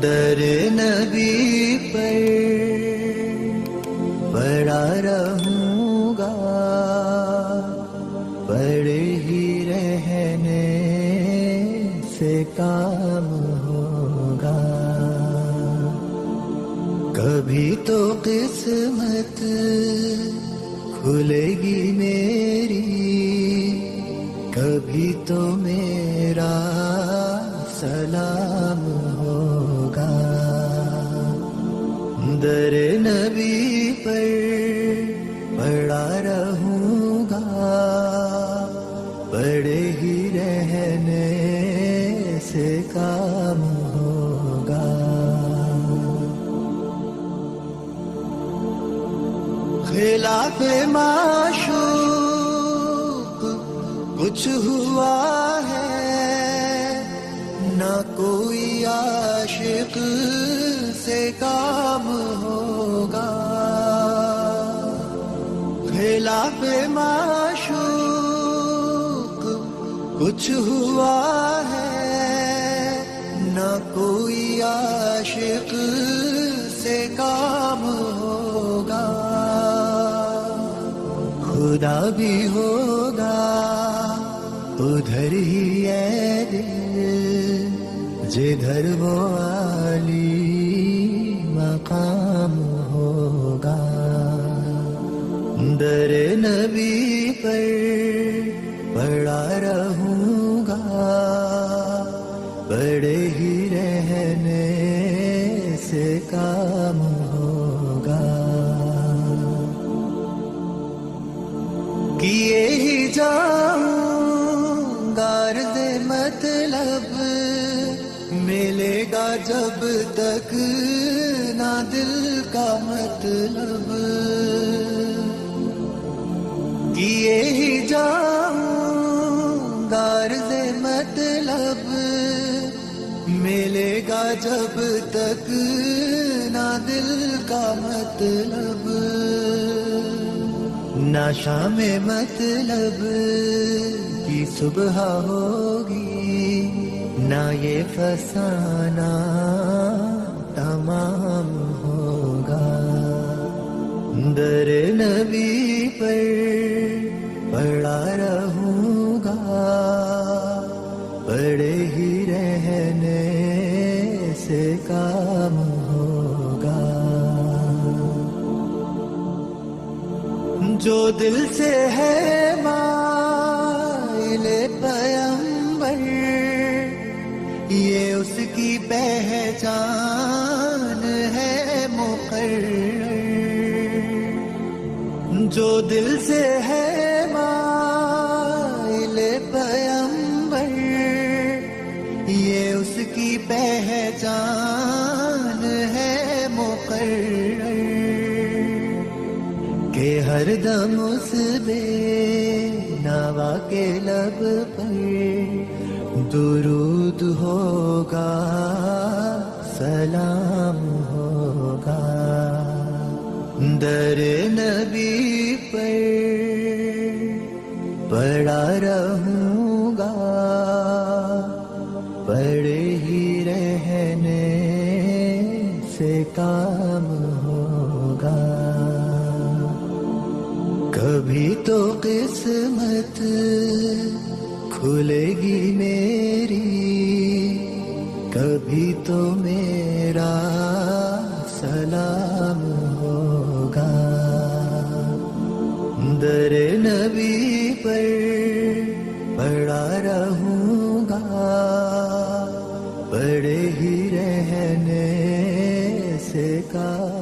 در نبی پر پڑا رہوں گا، پڑے ہی رہنے سے کام ہوگا. کبھی تو قسمت کھلے گی میری، کبھی تو میرا سلام ہوگا. در نبی پر پڑا رہوں گا، پڑے ہی رہنے سے کام ہوگا. خلاف معشوق کچھ ہوا ہے، نہ کوئی عاشق سے کام ہوگا. خلاف معشوق کچھ ہوا ہے، نہ کوئی عاشق سے کام ہوگا. خدا بھی ہوگا ادھر ہی ہے دل، جدھر وہ عالی مقام ہوگا. در نبی پر پڑا رہوں گا، پڑے ہی رہنے سے کام ہوگا. کیے ہی جاؤں غرض مطلب، ملے گا جب تک نہ دل کا مطلب. کیے ہی جاؤں غرض مطلب، ملے گا جب تک نہ دل کا مطلب. نہ شام مطلب کی صبح ہوگی، نہ یہ فسانہ تمام ہوگا. در نبی پر پڑا رہوں گا، پڑے ہی رہنے سے کام ہوگا. جو دل سے ہے مائل پیمبر، یہ اس کی پہچان ہے مقرر. جو دل سے ہے مائل پیمبر، یہ اس کی پہچان ہے مقرر. کہ ہر دم اس بے نوا کے لب پر درود ہوگا، سلام ہوگا. در نبی پر پڑا رہوں گا، پڑے ہی رہنے سے کام ہوگا. کبھی تو قسمت کھلے گی میری، کبھی تو میرا سلام ہوگا. در نبی پر پڑا رہوں گا، پڑے ہی رہنے سے کام